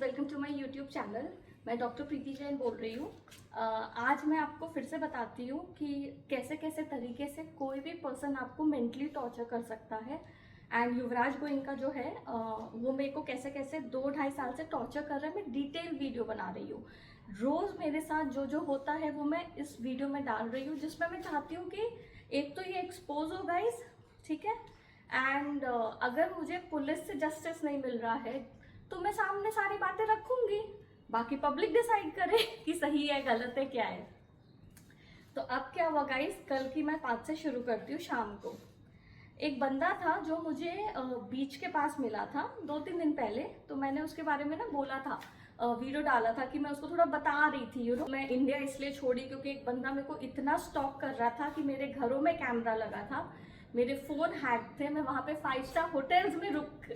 Welcome to my YouTube channel. मैं doctor Preeti Jain बोल रही हूँ। आज मैं आपको फिर से बताती हूँ कि कैसे कैसे तरीके से कोई भी पर्सन आपको मेंटली टॉर्चर कर सकता है। एंड युवराज गोयनका जो है वो मेरे को कैसे कैसे 2-2.5 साल से टॉर्चर कर रहा है। मैं डिटेल वीडियो बना रही हूँ। रोज़ मेरे साथ जो जो होता है वो मैं इस वीडियो में डाल रही हूँ, जिसमें मैं चाहती हूँ कि एक तो ये एक्सपोज हो गाइस, ठीक है। एंड अगर मुझे पुलिस से जस्टिस नहीं मिल रहा है तो मैं सामने सारी बातें रखूंगी, बाकी पब्लिक डिसाइड करे कि सही है गलत है क्या है। तो अब क्या हुआ गाइस, कल की मैं 5 से शुरू करती हूँ। शाम को एक बंदा था जो मुझे बीच के पास मिला था 2-3 दिन पहले। तो मैंने उसके बारे में ना बोला था, वीडियो डाला था कि मैं उसको थोड़ा बता रही थी। मैं इंडिया इसलिए छोड़ी क्योंकि एक बंदा मेरे को इतना स्टॉक कर रहा था कि मेरे घरों में कैमरा लगा था, मेरे फ़ोन हैक थे, मैं वहाँ पे 5 स्टार होटल्स में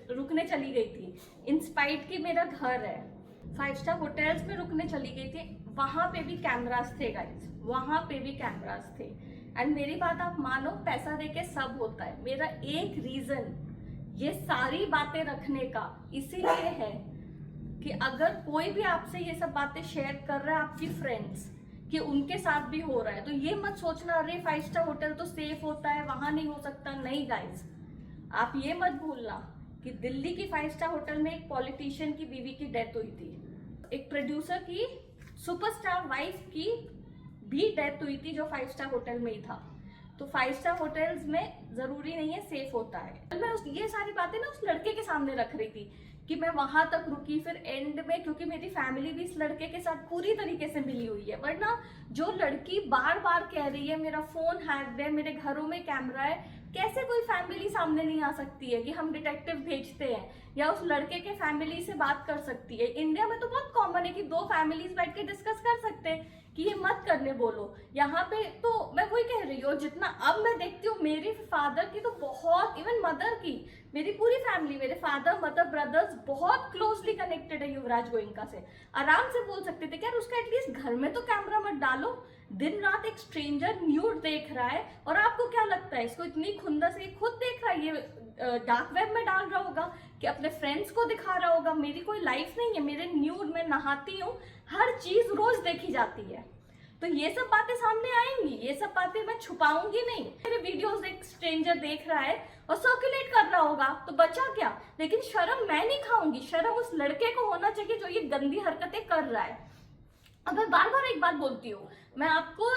रुकने चली गई थी। इंस्पाइट की मेरा घर है, 5 स्टार होटल्स में रुकने चली गई थी। वहाँ पे भी कैमरास थे गाइस, वहाँ पे भी कैमरास थे। एंड मेरी बात आप मानो, पैसा देके सब होता है। मेरा एक रीज़न ये सारी बातें रखने का इसीलिए है कि अगर कोई भी आपसे ये सब बातें शेयर कर रहा है, आपकी फ्रेंड्स, कि उनके साथ भी हो रहा है, तो ये मत सोचना अरे 5 स्टार होटल तो सेफ होता है, वहां नहीं हो सकता। नहीं गाइस, आप ये मत भूलना कि दिल्ली की 5 स्टार होटल में एक पॉलिटिशियन की बीवी की डेथ हुई थी, एक प्रोड्यूसर की सुपरस्टार वाइफ की भी डेथ हुई थी, जो 5 स्टार होटल में ही था। तो 5 स्टार होटल्स में जरूरी नहीं है सेफ होता है। मैं ये सारी बातें ना उस लड़के के सामने रख रही थी कि मैं वहां तक रुकी। फिर एंड में, क्योंकि मेरी फैमिली भी इस लड़के के साथ पूरी तरीके से मिली हुई है, वरना जो लड़की बार बार कह रही है मेरा फोन हैक्ड है, मेरे घरों में कैमरा है, कैसे कोई फैमिली सामने नहीं आ सकती है कि हम डिटेक्टिव भेजते हैं, या उस लड़के के फैमिली से बात कर सकती है। इंडिया में तो बहुत कॉमन है कि 2 फैमिलीज बैठ के डिस्कस कर सकते हैं कि ये मत करने बोलो। यहाँ पे तो मैं वही कह रही हूँ, जितना अब मैं देखती हूँ मेरी फादर की तो बहुत, इवन मदर की, मेरी पूरी फैमिली, मेरे फादर मदर ब्रदर्स बहुत क्लोजली कनेक्टेड है युवराज गोयनका से। आराम से बोल सकते थे कि यार उसका एटलीस्ट घर में तो कैमरा मत डालो। दिन रात एक स्ट्रेंजर न्यूड देख रहा है और आपको क्या लगता है इसको इतनी खुंदस से खुद देख रहा है, ये डार्क वेब में डाल रहा होगा कि अपने फ्रेंड्स को दिखा रहा होगा। मेरी कोई लाइफ नहीं है, मेरे न्यूड में नहाती हूँ, हर चीज रोज देखी जाती है। तो ये सब बातें सामने आएंगी, ये सब बातें मैं छुपाऊंगी नहीं। मेरे वीडियोस एक स्ट्रेंजर देख रहा है और सर्कुलेट कर रहा होगा तो बचा क्या, लेकिन शर्म मैं नहीं खाऊंगी, शर्म उस लड़के को होना चाहिए जो ये गंदी हरकतें कर रहा है। अब मैं बार बार एक बात बोलती हूँ, मैं आपको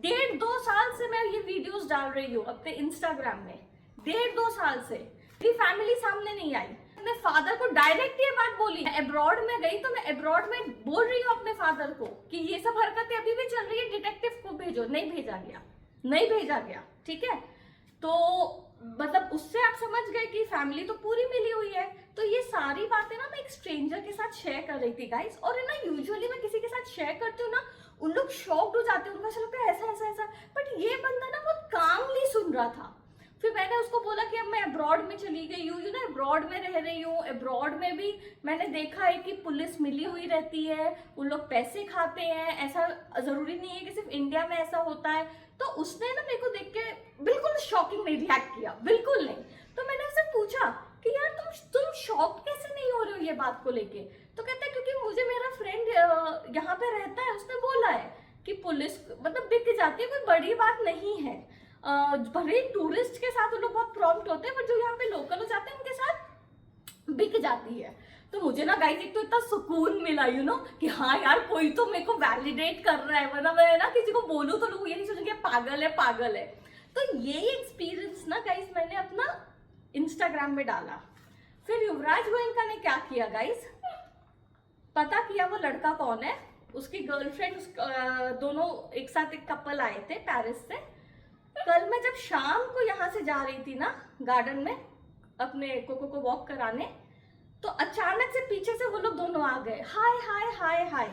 1.5-2 साल से मैं ये वीडियोस डाल रही हूँ अपने इंस्टाग्राम में, 1.5-2 साल से। मेरी फैमिली सामने नहीं आई, अपने फादर को डायरेक्ट ये बात बोली। अब्रॉड में गई तो मैं अब्रॉड में बोल रही हूँ अपने फादर को कि ये सब हरकतें अभी भी चल रही है, डिटेक्टिव को भेजो। नहीं भेजा गया, नहीं भेजा गया, ठीक है। तो मतलब उससे आप समझ गए कि फैमिली तो पूरी मिली हुई है। तो ये सारी बातें ना मैं एक स्ट्रेंजर के साथ शेयर कर रही थी गाइस। और ना यूजुअली मैं किसी के साथ शेयर करती हूँ ना, उन लोग शॉक्ड हो जाते हैं, उनको ऐसा लगता है ऐसा ऐसा ऐसा। बट ये बंदा ना बहुत कामली सुन रहा था। फिर मैंने उसको बोला कि अब मैं अब्रॉड में चली गई हूँ, ना अब्रॉड में रह रही हूँ, अब्रॉड में भी मैंने देखा है कि पुलिस मिली हुई रहती है, उन लोग पैसे खाते हैं, ऐसा जरूरी नहीं है कि सिर्फ इंडिया में ऐसा होता है। तो उसने ना मेरे को देख के बिल्कुल शॉकिंग नहीं रिएक्ट किया, बिल्कुल नहीं। तो मैंने उससे पूछा कि यार तुम शॉक कैसे नहीं हो रहे हो ये बात को लेके। तो कहता है क्योंकि मुझे मेरा फ्रेंड यहाँ पे रहता है, उसने बोला है कि पुलिस मतलब बिक जाती है, कोई बड़ी बात नहीं है। भले ही टूरिस्ट के साथ वो लोग बहुत प्रॉम्प्ट होते हैं, पर जो यहाँ पे लोकल हो जाते हैं उनके साथ बिक जाती है। तो मुझे ना गाइस एक तो इतना सुकून मिला कि हाँ यार कोई तो मेरे को वैलिडेट कर रहा है, वरना मैं ना किसी को बोलूँ तो लोग ये नहीं सोचेंगे पागल है पागल है। तो यही एक्सपीरियंस ना गाइस मैंने अपना इंस्टाग्राम में डाला। फिर युवराज गोयनका ने क्या किया गाइस, पता किया वो लड़का कौन है, उसकी गर्लफ्रेंड, दोनों एक साथ एक कपल आए थे पेरिस से। कल मैं जब शाम को यहाँ से जा रही थी ना गार्डन में अपने कोको को वॉक कराने, तो अचानक से पीछे से वो लोग दोनों आ गए। हाय हाय हाय हाय,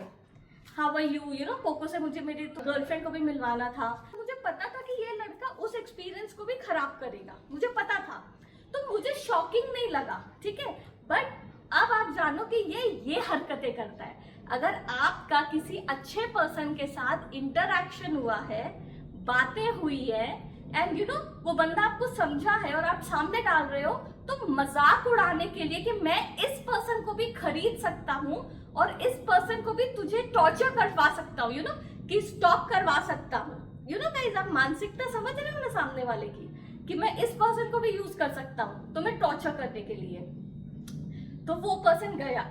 हाउ आर यू, कोको से मुझे मेरी गर्लफ्रेंड को भी मिलवाना था। मुझे पता था कि ये लड़का उस एक्सपीरियंस को भी खराब करेगा, मुझे पता था। तो मुझे शॉकिंग नहीं लगा, ठीक है। बट अब आप जानो कि ये हरकतें करता है। अगर आपका किसी अच्छे पर्सन के साथ इंटरैक्शन हुआ है, बातें हुई है, एंड वो बंदा आपको समझा है और आप सामने डाल रहे हो, तो मजाक उड़ाने के लिए कि मैं इस पर्सन को भी खरीद सकता हूँ और इस पर्सन को भी तुझे टॉर्चर करवा सकता हूँ, कि स्टॉप करवा सकता हूँ। गाइस, आप मानसिकता समझ रहे हो ना सामने वाले की, कि मैं इस पर्सन को भी यूज कर सकता हूँ तो मैं टॉर्चर करने के लिए। तो वो पर्सन गया।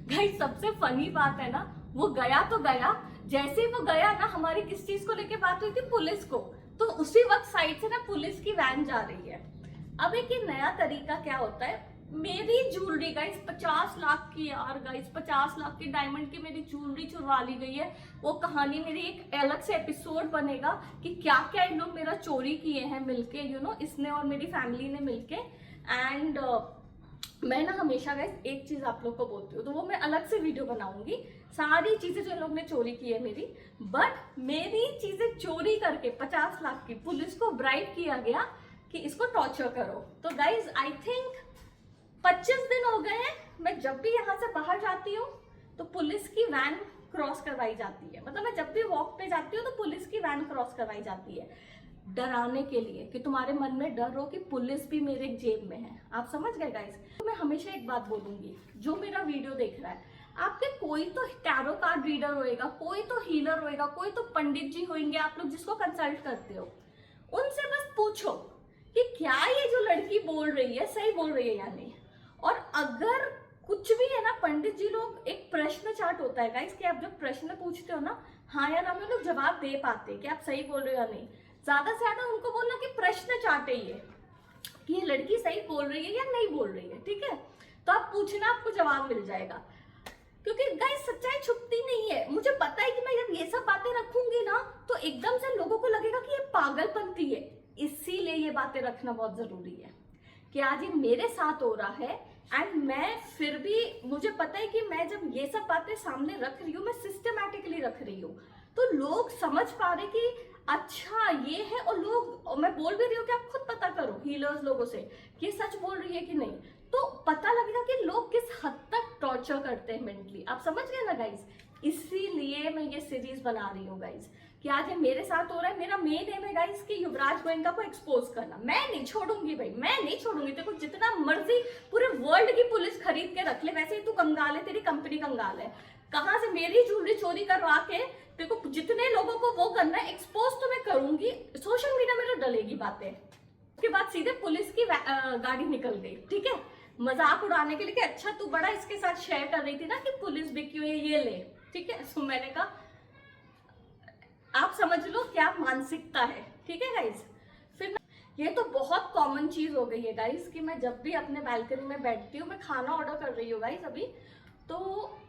गाइस, सबसे फनी बात है ना, वो गया तो गया, जैसे ही वो गया ना, हमारी किस चीज को लेके बात हुई थी, पुलिस को। तो उसी वक्त साइड से ना पुलिस की वैन जा रही है। अब एक नया तरीका क्या होता है, मेरी ज्वेलरी गाइस 50 लाख की, यार गाइस 50 लाख की डायमंड की मेरी ज्वेलरी चुरवा ली गई है। वो कहानी मेरी एक अलग से एपिसोड बनेगा कि क्या क्या इन लोग मेरा चोरी किए हैं मिलके, इसने और मेरी फैमिली ने मिलके। एंड मैं ना हमेशा गाइस एक चीज आप लोग को बोलती हूँ, तो वो मैं अलग से वीडियो बनाऊंगी, सारी चीजें जो इन लोग ने चोरी की है मेरी। बट मेरी चीजें चोरी करके 50 लाख की पुलिस को ब्राइब किया गया कि इसको टॉर्चर करो। तो गाइज आई थिंक 25 दिन हो गए हैं, मैं जब भी यहाँ से बाहर जाती हूँ तो पुलिस की वैन क्रॉस करवाई जाती है। मतलब मैं जब भी वॉक पे जाती हूँ तो पुलिस की वैन क्रॉस करवाई जाती है, डराने के लिए, कि तुम्हारे मन में डर हो कि पुलिस भी मेरे जेब में है। आप समझ गए गाइस? तो मैं हमेशा एक बात बोलूंगी, जो मेरा वीडियो देख रहा है, आपके कोई तो टैरो कार्ड रीडर होएगा, कोई तो हीलर होएगा, कोई तो पंडित जी होंगे, आप लोग जिसको कंसल्ट करते हो, उनसे बस पूछो कि क्या ये जो लड़की बोल रही है सही बोल रही है या नहीं। और अगर कुछ भी है ना, पंडित जी लोग एक प्रश्न चार्ट होता है गाइस, कि आप जब प्रश्न पूछते हो ना, हाँ या ना में लोग जवाब दे पाते कि आप सही बोल रहे हो या नहीं। ज्यादा से ज्यादा उनको बोलना कि प्रश्न चार्ट है ये, कि ये लड़की सही बोल रही है या नहीं बोल रही है, ठीक है? तो आप पूछना, आपको जवाब मिल जाएगा। क्योंकि गाइस सच्चाई छुपती नहीं है। मुझे पता है कि मैं जब ये सब बातें रखूंगी ना तो एकदम से लोगों को लगेगा कि ये पागलपंती है। इसीलिए ये बातें रखना बहुत जरूरी है कि आज ये मेरे साथ हो रहा है, एंड मैं फिर भी, मुझे पता है कि मैं जब ये सब बातें सामने रख रही हूँ, मैं सिस्टमैटिकली रख रही हूँ, तो लोग समझ पा रहे कि अच्छा ये है। और लोग, और मैं बोल भी रही हूँ कि आप खुद पता करो हीलर्स लोगों से कि सच बोल रही है कि नहीं, तो पता लगेगा कि लोग किस हद तक टॉर्चर करते हैं मेंटली। आप समझ गए ना गाइज? इसीलिए मैं ये सीरीज बना रही हूँ गाइज, कि आज ये मेरे साथ हो रहा है। मेरा मेन एम है गाइज कि युवराज गोयनका को एक्सपोज करना। मैं नहीं छोड़ूंगी भाई, मैं नहीं छोड़ूंगी। देखो जितना मर्जी पूरे वर्ल्ड की पुलिस खरीद के रख ले, वैसे ही तू कंगाल है, तेरी कंपनी कंगाल है। कहाँ से मेरी ज्वेलरी चोरी करवा के देखो, जितने लोगों को वो करना है एक्सपोज तो मैं करूंगी, सोशल मीडिया में तो डलेगी बातें। उसके बाद सीधे पुलिस की गाड़ी निकल गई, ठीक है, मजाक उड़ाने के लिए कि अच्छा तू बड़ा इसके साथ शेयर कर रही थी ना कि पुलिस भी क्यों है, ये ले, ठीक है। सो मैंने कहा आप समझ लो क्या मानसिकता है, ठीक है गाइज। फिर ये तो बहुत कॉमन चीज हो गई है गाइज कि मैं जब भी अपने बालकनी में बैठती हूँ, मैं खाना ऑर्डर कर रही हूँ गाइज अभी, तो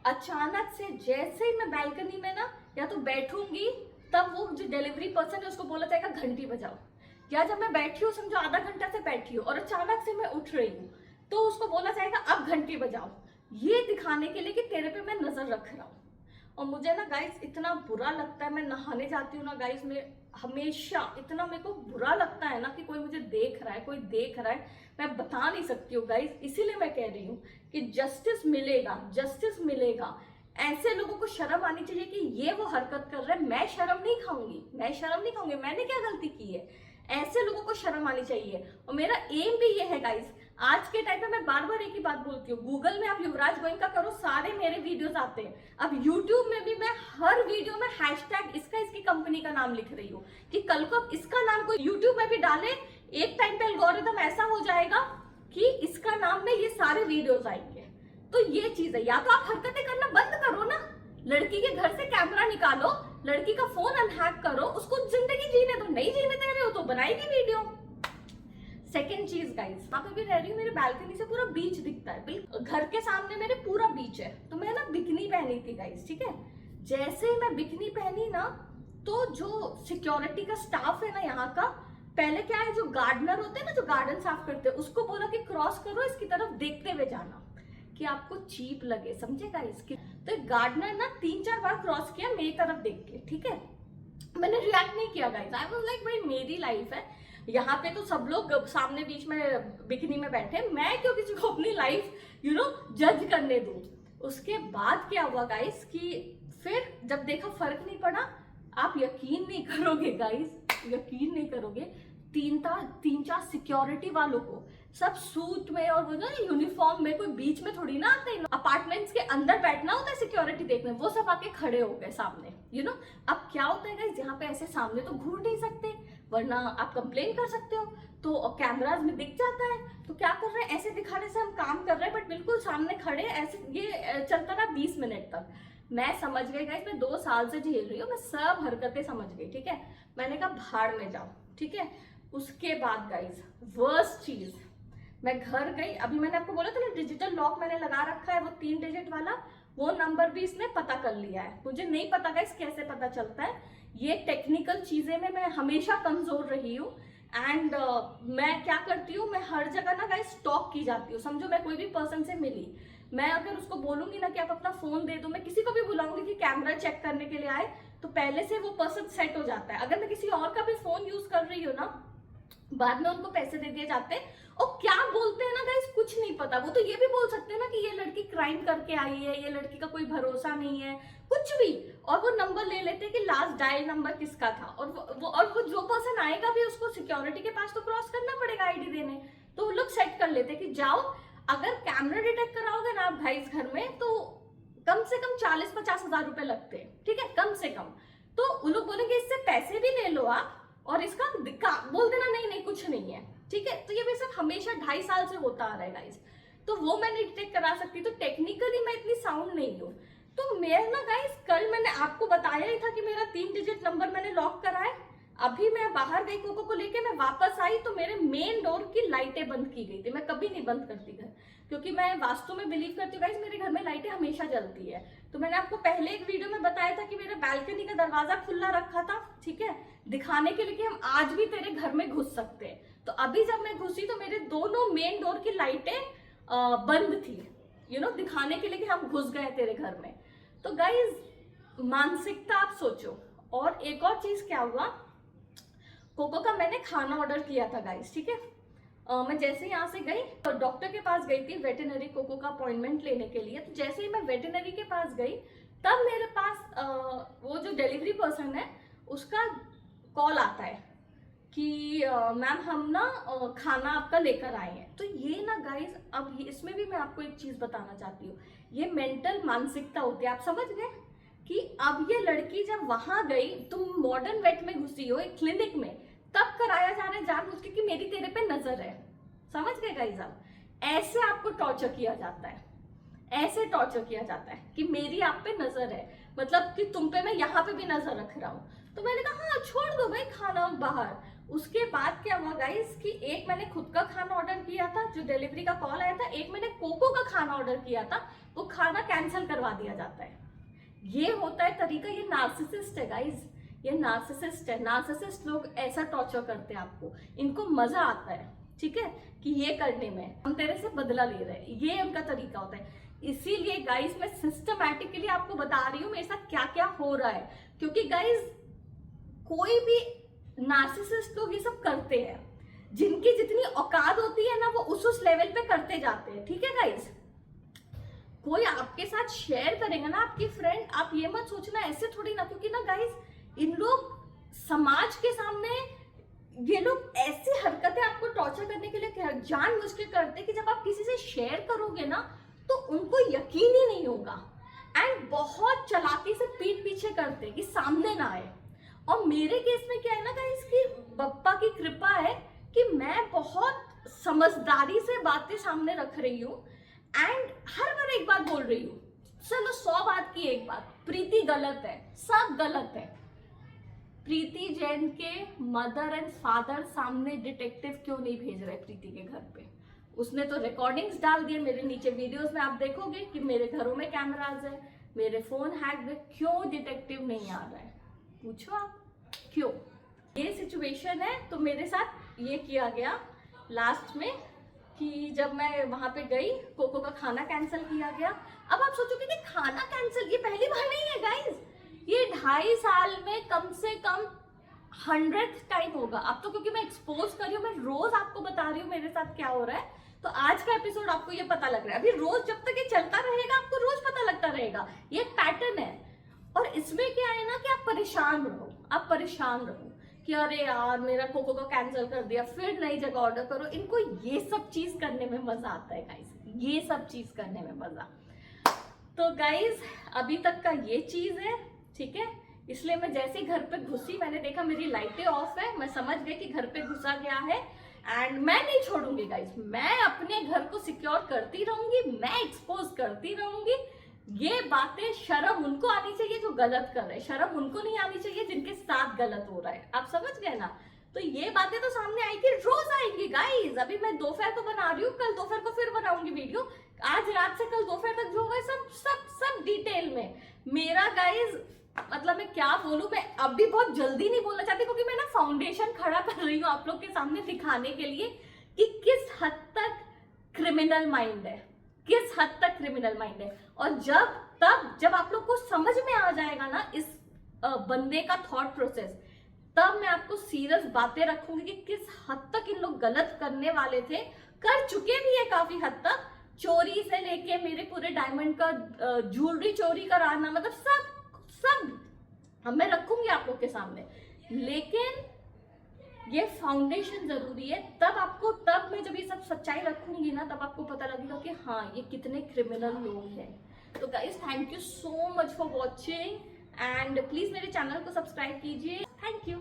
अचानक से जैसे ही मैं बालकनी में ना या तो बैठूंगी, तब वो जो डिलीवरी पर्सन है उसको बोला जाएगा घंटी बजाओ। या जब मैं बैठी हूँ, समझो आधा घंटा से बैठी हूँ और अचानक से मैं उठ रही हूँ, तो उसको बोला जाएगा अब घंटी बजाओ, ये दिखाने के लिए कि तेरे पे मैं नजर रख रहा हूँ। और मुझे ना गाइस इतना बुरा लगता है, मैं नहाने जाती हूँ ना गाइस, में हमेशा इतना मेरे को बुरा लगता है ना कि कोई मुझे देख रहा है, कोई देख रहा है, मैं बता नहीं सकती हूँ गाइस। इसीलिए मैं कह रही हूँ कि जस्टिस मिलेगा, जस्टिस मिलेगा। ऐसे लोगों को शर्म आनी चाहिए कि ये वो हरकत कर रहे हैं, मैं शर्म नहीं खाऊंगी, मैं शर्म नहीं खाऊंगी, मैंने क्या गलती की है। ऐसे लोगों को शर्म आनी चाहिए। और मेरा एम भी ये है गाइस, आज के टाइम पे मैं बार बार एक ही बात बोलती हूँ, गूगल में आप युवराज गोयनका करो, सारे मेरे वीडियोस आते हैं। अब यूट्यूब में भी मैं हर वीडियो में हैशटैग इसका, इसकी कंपनी का नाम लिख रही हूँ कि कल को इसका नाम कोई यूट्यूब में भी डाले, एक टाइम पे एल्गोरिथम ऐसा हो जाएगा कि इसका नाम में ये सारे वीडियोस आएंगे। तो ये चीज है, या तो आप हरकतें करना बंद करो ना, लड़की के घर से कैमरा निकालो, लड़की का फोन अनहैक करो, उसको जिंदगी जीने दो, नहीं जीने दे रहे हो तो बनाएगी वीडियो। सेकेंड चीज गाइस, वहां पे भी रह रही हूँ, मेरे बालकनी से पूरा बीच दिखता है, बिल्कुल घर के सामने मेरे पूरा बीच है। तो मैं ना बिकनी पहनी थी गाइस, ठीक है। जैसे ही मैं बिकनी पहनी ना, तो जो सिक्योरिटी का स्टाफ है ना यहाँ का, पहले क्या है, जो गार्डनर होते हैं ना, जो गार्डन साफ करते हैं, उसको बोला कि क्रॉस करो, इसकी तरफ देखते हुए जाना कि आपको चीप लगे, समझेगा इसकी। तो एक गार्डनर ना 3-4 बार क्रॉस किया मेरी तरफ देख के, ठीक है। मैंने रिएक्ट नहीं किया गाइस, आई वाज लाइक भाई मेरी लाइफ है, यहाँ पे तो सब लोग सामने बीच में बिकनी में बैठे, मैं क्यों किसी को अपनी लाइफ जज करने दूं। उसके बाद क्या हुआ गाइस कि फिर जब देखा फर्क नहीं पड़ा, आप यकीन नहीं करोगे गाइस, यकीन नहीं करोगे, 3-4 सिक्योरिटी वालों को सब सूट में और वो ना यूनिफॉर्म में, कोई बीच में थोड़ी ना आते हैं। अपार्टमेंट्स के अंदर बैठना होता है सिक्योरिटी देखने, वो सब आके खड़े हो गए सामने, अब क्या होता है गाइस, यहाँ पे ऐसे सामने तो घूर नहीं सकते, वरना आप कंप्लेन कर सकते हो, तो कैमराज में दिख जाता है। तो क्या कर रहे हैं, ऐसे दिखाने से हम काम कर रहे हैं, बट बिल्कुल सामने खड़े ऐसे, ये चलता रहा 20 मिनट तक। मैं समझ गई गाइस, मैं 2 साल से झेल रही हूँ, मैं सब हरकतें समझ गई, ठीक है। मैंने कहा भाड़ में जाओ, ठीक है। उसके बाद गाइस वर्स्ट चीज, मैं घर गई, अभी मैंने आपको बोला था ना डिजिटल लॉक मैंने लगा रखा है, वो 3 डिजिट वाला, वो नंबर भी इसने पता कर लिया है। मुझे नहीं पता गाइस कैसे पता चलता है, ये टेक्निकल चीजें में मैं हमेशा कमजोर रही हूँ। एंड मैं क्या करती हूँ, मैं हर जगह ना गाइस स्टॉक की जाती हूँ। समझो मैं कोई भी पर्सन से मिली, मैं अगर उसको बोलूंगी ना कि आप अपना फोन दे दो, मैं किसी को भी बुलाऊंगी कि कैमरा चेक करने के लिए आए, तो पहले से वो पर्सन सेट हो जाता है। अगर मैं किसी और का भी फोन यूज कर रही हूँ ना, बाद में उनको पैसे दे दिए जाते हैं, और क्या बोलते हैं ना गाइस कुछ नहीं पता। वो तो ये भी बोल सकते हैं ना कि ये लड़की क्राइम करके आई है, ये लड़की का कोई भरोसा नहीं है, कुछ भी, और वो नंबर ले लेते हैं कि लास्ट डायल नंबर किसका था। और वो जो पर्सन आएगा भी, उसको सिक्योरिटी के पास तो क्रॉस करना पड़ेगा आईडी देने, तो वो लोग सेट कर लेते हैं कि जाओ, अगर कैमरा डिटेक्ट कराओगे ना आप भाई घर में, तो कम से कम 40-50 हजार रुपए लगते हैं, ठीक है, कम से कम। तो वो लोग बोलेंगे इससे पैसे भी ले लो आप, और इसका बोल देना नहीं नहीं कुछ नहीं है, ठीक है। तो ये मेरे साथ हमेशा 2.5 साल से होता आ रहा है गाइस, तो वो मैं नहीं डिटेक्ट करा सकती, तो टेक्निकली मैं इतनी साउंड नहीं हूँ। तो मेरा ना गाइस, कल मैंने आपको बताया ही था कि मेरा 3 डिजिट नंबर मैंने लॉक करा है। अभी मैं बाहर गई कोको को लेके, मैं वापस आई तो मेरे मेन डोर की लाइटें बंद की गई थी। मैं कभी नहीं बंद करती घर, क्योंकि मैं वास्तु में बिलीव करती हूँ गाइस, मेरे घर में लाइटें हमेशा जलती है। तो मैंने आपको पहले एक वीडियो में बताया था कि मेरे बालकनी का दरवाजा खुला रखा था, ठीक है, दिखाने के लिए कि हम आज भी तेरे घर में घुस सकते हैं। तो अभी जब मैं घुसी तो मेरे दोनों मेन डोर की लाइटें बंद थी, दिखाने के लिए कि हम घुस गए तेरे घर में। तो गाइज मानसिकता आप सोचो। और एक और चीज क्या हुआ, कोको का मैंने खाना ऑर्डर किया था गाइस, ठीक है। मैं जैसे यहाँ से गई तो डॉक्टर के पास गई थी वेटरनरी, कोको का अपॉइंटमेंट लेने के लिए। तो जैसे ही मैं वेटरनरी के पास गई, तब मेरे पास वो जो डिलीवरी पर्सन है उसका कॉल आता है कि मैम हम ना खाना आपका लेकर आए हैं। तो ये ना गाइस, अब इसमें भी मैं आपको एक चीज बताना चाहती हूँ, ये मेंटल मानसिकता होती है, आप समझ गए कि अब ये लड़की जब वहां गई, तुम मॉडर्न वेट में घुसी हो एक क्लिनिक में, तब कराया जा रहा है जानबूझ के कि मेरी तेरे पे नजर है। समझ गए गाइस, आप ऐसे आपको टॉर्चर किया जाता है, ऐसे टॉर्चर किया जाता है कि मेरी आप पे नजर है, मतलब कि तुम पे मैं यहाँ पे भी नजर रख रहा हूँ। तो मैंने कहा हाँ छोड़ दो भाई खाना बाहर। उसके बाद क्या हुआ गाइस कि एक मैंने खुद का खाना ऑर्डर किया था, जो डिलीवरी का कॉल आया था, एक मैंने कोको का खाना ऑर्डर किया था, वो खाना कैंसिल करवा दिया जाता है। ये होता है तरीका, ये नार्सिसिस्ट है गाइस, ये नार्सिसिस्ट है। नार्सिसिस्ट लोग ऐसा टॉर्चर करते हैं आपको, इनको मजा आता है, ठीक है, कि ये करने में हम तेरे से बदला ले रहे हैं, ये उनका तरीका होता है। इसीलिए गाइस मैं सिस्टमैटिकली आपको बता रही हूँ मेरे साथ क्या क्या हो रहा है, क्योंकि गाइस कोई भी नार्सिसिस्ट लोग ये सब करते हैं, जिनकी जितनी औकात होती है ना, वो उस लेवल पे करते जाते हैं, ठीक है गाइस। कोई आपके साथ शेयर करेगा ना, आपकी फ्रेंड, आप ये मत सोचना ऐसे थोड़ी ना, क्योंकि ना गाइस इन लोग समाज के सामने ये लोग ऐसी हरकतें आपको टॉर्चर करने के लिए जानबूझ के करते कि जब आप किसी से शेयर करोगे ना तो उनको यकीन ही नहीं होगा, एंड बहुत चालाकी से पीठ पीछे करते कि सामने ना आए। और मेरे केस में क्या है ना गाइस कि बप्पा की कृपा है कि मैं बहुत समझदारी से बातें सामने रख रही हूँ, एंड हर बार एक बात बोल रही हूँ, चलो 100 बात की एक बात, प्रीति गलत है, सब गलत है। प्रीति जैन के मदर एंड फादर सामने डिटेक्टिव क्यों नहीं भेज रहे प्रीति के घर पे? उसने तो रिकॉर्डिंग्स डाल दिए, मेरे नीचे वीडियोस में आप देखोगे कि मेरे घरों में कैमराज है, मेरे फोन हैक है, क्यों डिटेक्टिव नहीं आ रहा है? पूछो आप क्यों? ये सिचुएशन है। तो मेरे साथ ये किया गया लास्ट में कि जब मैं वहां पे गई, कोको का खाना कैंसिल किया गया। अब आप सोचोगे कि खाना कैंसिल, ये पहली बार नहीं है गाइस, ये 2.5 साल में कम से कम 100th टाइम होगा। अब तो क्योंकि मैं एक्सपोज कर रही हूँ, मैं रोज आपको बता रही हूँ मेरे साथ क्या हो रहा है, तो आज का एपिसोड आपको ये पता लग रहा है। अभी रोज जब तक ये चलता रहेगा आपको रोज पता लगता रहेगा, ये एक पैटर्न है। और इसमें क्या है ना कि आप परेशान रहो, आप परेशान रहो, कि अरे यार मेरा कोको को कैंसिल कर दिया, फिर नई जगह ऑर्डर करो। इनको ये सब चीज करने में मजा आता है गाइस, ये सब चीज करने में मजा। तो गाइस अभी तक का ये चीज है, ठीक है। इसलिए मैं जैसे ही घर पे घुसी, मैंने देखा मेरी लाइटें ऑफ है, मैं समझ गई कि घर पे घुसा गया है। एंड मैं नहीं छोड़ूंगी गाइस, मैं अपने घर को सिक्योर करती रहूंगी, मैं एक्सपोज करती रहूंगी। ये बातें शर्म उनको आनी चाहिए जो गलत कर रहे हैं, शर्म उनको नहीं आनी चाहिए जिनके साथ गलत हो रहा है। आप समझ गए ना? तो ये बातें तो सामने आएगी, रोज आएंगी गाइस। अभी मैं दोपहर को बना रही हूँ, कल दोपहर को फिर बनाऊंगी वीडियो। आज रात से कल दोपहर तक जो होगा सब सब सब डिटेल में मेरा गाइस, मतलब मैं क्या बोलूं, मैं अभी बहुत जल्दी नहीं बोलना चाहती क्योंकि मैं ना फाउंडेशन खड़ा कर रही हूँ आप लोग के सामने दिखाने के लिए कि किस हद तक क्रिमिनल माइंड है, किस हद तक क्रिमिनल माइंड है। और जब आप लोग को समझ में आ जाएगा ना इस बंदे का थॉट प्रोसेस, तब मैं आपको सीरियस बातें रखूंगी कि किस हद तक इन लोग गलत करने वाले थे, कर चुके भी है काफी हद तक। चोरी से लेके मेरे पूरे डायमंड का ज्वेलरी चोरी कराना, मतलब सब मैं रखूंगी आप लोग के सामने। लेकिन ये फाउंडेशन जरूरी है, तब मैं जब ये सब सच्चाई रखूंगी ना, तब आपको पता लगेगा कि हाँ ये कितने क्रिमिनल लोग हैं। तो guys thank you so much for watching and please मेरे चैनल को सब्सक्राइब कीजिए। Thank you.